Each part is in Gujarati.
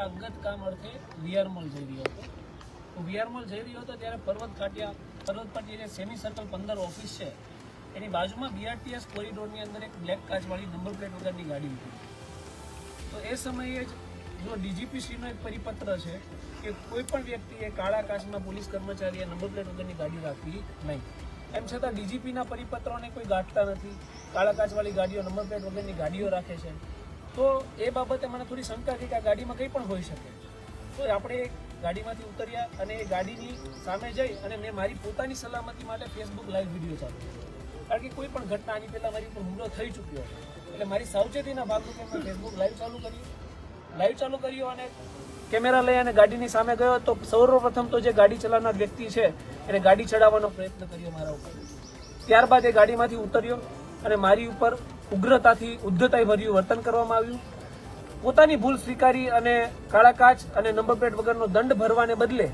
અંગત કામ અર્થે વીઆર મોલ જઈ રહ્યો હતો. તો વીઆર મોલ જઈ રહ્યો હતો ત્યારે પર્વત પાટિયા જે સેમી સર્કલ 15 ઓફિસ છે એની બાજુમાં બીઆરટીએસ કોરિડોરની અંદર એક બ્લેક કાચવાળી નંબર પ્લેટ વગરની ગાડી હતી. તો એ સમયે જ જો ડીજીપીસીનો એક પરિપત્ર છે કે કોઈ પણ વ્યક્તિએ કાળા કાચમાં પોલીસ કર્મચારીએ નંબર પ્લેટ વગરની ગાડી રાખવી નહીં. એમ છતાં ડીજીપીના પરિપત્રોને કોઈ ગાંઠતા નથી, કાળા કાચવાળી ગાડીઓ નંબર પ્લેટ વગરની ગાડીઓ રાખે છે. તો એ બાબતે મને થોડી શંકા છે કે આ ગાડીમાં કંઈ પણ હોઈ શકે. તો આપણે ગાડીમાંથી ઉતર્યા અને એ ગાડીની સામે જઈ અને મેં મારી પોતાની સલામતી માટે ફેસબુક લાઈવ વિડીયો ચાલુ કર્યો. કારણ કે કોઈ પણ ઘટના આની પહેલાં મારી ઉપર હુમલો થઈ ચૂક્યો હતો, એટલે મારી સાવચેતીના ભાગરૂપે મેં ફેસબુક લાઈવ ચાલુ કર્યું અને કેમેરા લઈ અને ગાડીની સામે ગયો. તો સૌપ્રથમ તો જે ગાડી ચલાવનાર વ્યક્તિ છે એને ગાડી ચડાવવાનો પ્રયત્ન કર્યો મારા ઉપર. ત્યારબાદ એ ગાડીમાંથી ઉતર્યો અને મારી ઉપર ઉગ્રતાથી ઉદ્ધતાઈ ભર્યું વર્તન કરવામાં આવ્યું. પોતાની ભૂલ સ્વીકારી અને કાળા કાચ અને નંબર પ્લેટ વગરનો દંડ ભરવાને બદલે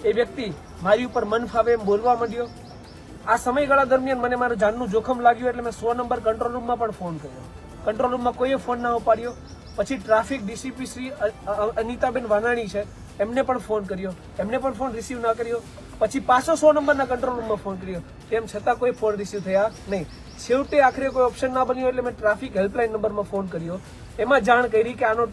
એ વ્યક્તિ મારી ઉપર મન ફાવે એમ બોલવા માંડ્યો. આ સમયગાળા દરમિયાન મને મારું જાનનું જોખમ લાગ્યું એટલે મેં 100 નંબર કંટ્રોલ રૂમમાં પણ ફોન કર્યો. કંટ્રોલ રૂમમાં કોઈએ ફોન ના ઉપાડ્યો. પછી ટ્રાફિક ડીસીપી શ્રી અનિતાબેન વાનાણી છે એમને પણ ફોન કર્યો, એમને પણ ફોન રિસીવ ના કર્યો. પછી પાછો 100 નંબરના કંટ્રોલ રૂમમાં ફોન કર્યો, તેમ છતાં કોઈ ફોન રિસીવ થયા નહીં. છેવટે આખરે કોઈ ઓપ્શન ના બન્યો એટલે મેં ટ્રાફિક હેલ્પલાઇન નંબરમાં ફોન કર્યો. એમાં જાણ કરી કે આનો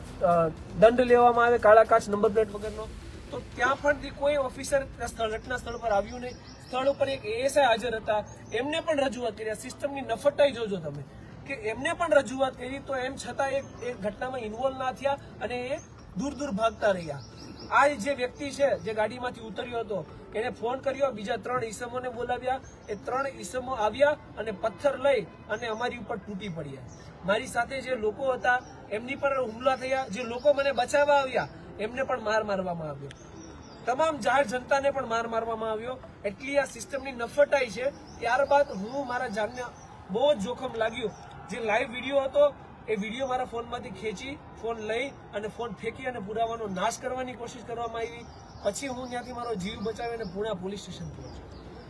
દંડ લેવામાં આવે કાળા કાચ નંબર પ્લેટ વગરનો. તો ત્યાં પણ કોઈ ઓફિસર ઘટના સ્થળ પર આવ્યું નહીં. સ્થળ ઉપર એક એએસઆઈ હાજર હતા, એમને પણ રજૂઆત કરી. સિસ્ટમની નફટાઈ જોજો તમે કે એમને પણ રજૂઆત કરી, તો એમ છતાં એ ઘટનામાં ઇન્વોલ્વ ના થયા અને એ દૂર ભાગતા રહ્યા. આ જે વ્યક્તિ છે જે ગાડીમાંથી ઉતર્યો હતો એને ફોન કર્યો, બીજા 3 ઈસમોને બોલાવ્યા. એ 3 ઈસમો આવ્યા અને પથ્થર લઈ અને અમારી ઉપર તૂટી પડ્યા. મારી સાથે જે લોકો હતા એમની પર હુમલા થયા. જે લોકો મને બચાવવા આવ્યા એમને પણ માર મારવામાં આવ્યો. તમામ જાહેર જનતાને પણ માર મારવામાં આવ્યો. એટલી આ સિસ્ટમની નફટાઈ છે. ત્યારબાદ હું મારા જાનને બહુ જ જોખમ લાગ્યું. જે લાઈવ વિડીયો હતો એ વિડીયો મારા ફોનમાંથી ખેંચી ફોન લઈ અને ફોન ફેંકી અને પુરાવાનો નાશ કરવાની કોશિશ કરવામાં આવી. પછી હું ત્યાંથી મારો જીવ બચાવીને પુણા પોલીસ સ્ટેશન પહોંચ્યો.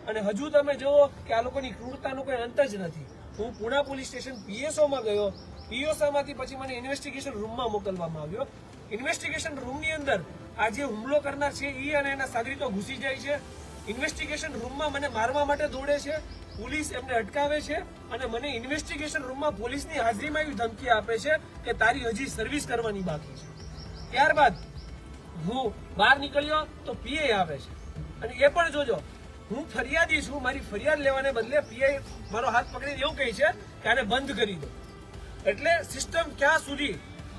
અને હજુ તમે જુઓ કે આ લોકોની ક્રૂરતાનો કોઈ અંત જ નથી. હું પુણા પોલીસ સ્ટેશન પીએસઓમાં ગયો. પીએસઓમાંથી પછી મને ઇન્વેસ્ટિગેશન રૂમમાં મોકલવામાં આવ્યો. ઇન્વેસ્ટિગેશન રૂમની અંદર આ જે હુમલો કરનાર છે એ અને એના સાગરીતો ઘૂસી જાય છે. ઇન્વેસ્ટિગેશન રૂમમાં મને મારવા માટે દોડે છે. પોલીસ એમને અટકાવે છે અને મને ઇન્વેસ્ટિગેશન રૂમમાં પોલીસની હાજરીમાં એવી ધમકી આપે છે કે તારી હજી સર્વિસ કરવાની બાકી છે. ત્યારબાદ હું બહાર નીકળ્યો તો પીઆઈ આવે છે અને એ પણ જોજો હું ફરિયાદી છું. મારી ફરિયાદ લેવાને બદલે પીઆઈ મારો હાથ પકડીને એવું કહે છે કે આને બંધ કરી દો. એટલે સિસ્ટમ ક્યાં સુધી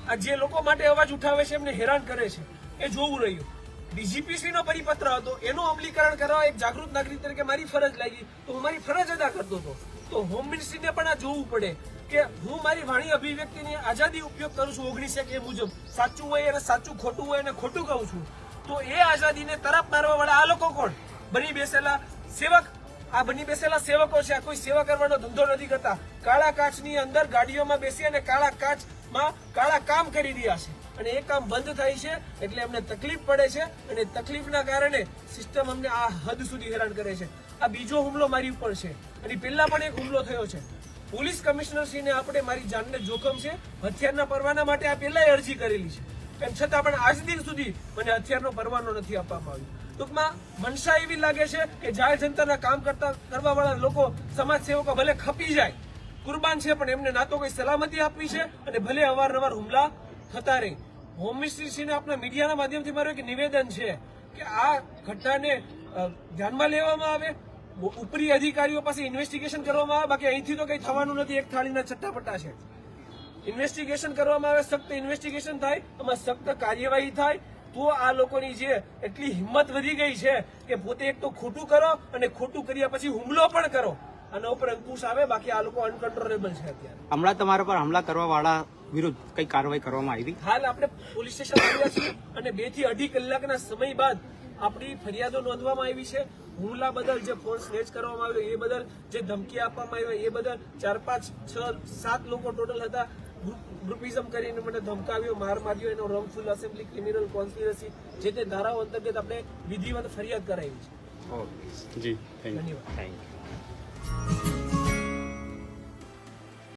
આ જે લોકો માટે અવાજ ઉઠાવે છે એમને હેરાન કરે છે એ જોવું રહ્યું. ડીજીપીસીનો પરિપત્ર હતો, એનું અમલીકરણ કરવા એક જાગૃત નાગરિક તરીકે મારી ફરજ લાગી, તો હું મારી ફરજ અદા કરતો હતો. તો હોમ મિનિસ્ટ્રીને પણ આ જોવું પડે કે હું મારી વાણી અભિવ્યક્તિની આઝાદી ઉપયોગ કરું છું 19 મુજબ. સાચું હોય અને સાચું, ખોટું હોય અને ખોટું કહું છું. તો એ આઝાદીને તરફ મારવા વાળા આ લોકો કોણ? બની બેસેલા સેવક. આ બની બેસેલા સેવકો છે. આ કોઈ સેવા કરવાનો ધંધો નથી કરતા. કાળા કાચની અંદર ગાડીઓમાં બેસી અને કાળા કાચમાં કાળા કામ કરી રહ્યા છે અને એ કામ બંધ થાય છે એટલે એમને તકલીફ પડે છે અને તકલીફના કારણે સિસ્ટમ અમને આ હદ સુધી હેરાન કરે છે. આ બીજો હુમલો મારી ઉપર છે અને પહેલા પણ એક હુમલો થયો છે. પોલીસ કમિશનરશ્રીને આપણે મારી જાનને જોખમ છે, હથિયારના પરવાના માટે આ પહેલા અરજી કરેલી છે. એમ છતાં પણ આજ દિન સુધી મને હથિયારનો પરવાનો નથી આપવામાં આવ્યો. ટૂંકમાં મનસા એવી લાગે છે કે જાહેર જનતાના કામ કરવા વાળા લોકો, સમાજ સેવકો ભલે ખપી જાય, કુરબાન છે, પણ એમને ના તો કોઈ સલામતી આપવી છે અને ભલે અવારનવાર હુમલા થતા રહે. હોમ મિનિસ્ટ્રીને આપણા મીડિયાના માધ્યમથી મારું એક નિવેદન છે કે આ ઘટનાને ધ્યાનમાં લેવામાં આવે, ઉપરી અધિકારીઓ પાસે ઇન્વેસ્ટિગેશન કરવામાં આવે. બાકી અહીંથી તો કંઈ થવાનું નથી. એક થાળીના ચટ્ટાપટ્ટા છે. ઇન્વેસ્ટિગેશન કરવામાં આવે, સખ્ત ઇન્વેસ્ટિગેશન થાય, એમાં સખ્ત કાર્યવાહી થાય. તો આ લોકોની જે એટલી હિંમત વધી ગઈ છે કે પોતે એક તો ખોટું કરો અને ખોટું કર્યા પછી હુમલો પણ કરો, આના ઉપર અંકુશ આવે. બાકી આ લોકો અનકન્ટ્રોલેબલ છે. અત્યારે હમણાં તમારા પર હુમલા કરવા વાળા વિરુદ્ધ કઈ કાર્યવાહી કરવામાં આવી? હાલ આપણે પોલીસ સ્ટેશન આવ્યા છીએ અને 2 થી 2.5 કલાકના સમય બાદ આપણી ફરિયાદો નોંધવામાં આવી છે. હુમલા બદલ જે ફોન સ્નેચ કરવામાં આવ્યો એ બદલ, જે ધમકી આપવામાં આવી એ બદલ 4, 5, 6, 7 લોકો ટોટલ હતા. ગ્રુપિઝમ કરીને મને ધમકાવ્યો, માર માર્યો. એનો રોંગફુલ એસેમ્બલી, ક્રિમિનલ કોન્સ્પિરસી, જે તે ધારાઓ અંતર્ગત આપણે વિધિવત ફરિયાદ કરાવી છે. ઓકે જી, ધન્યવાદ. Thank you.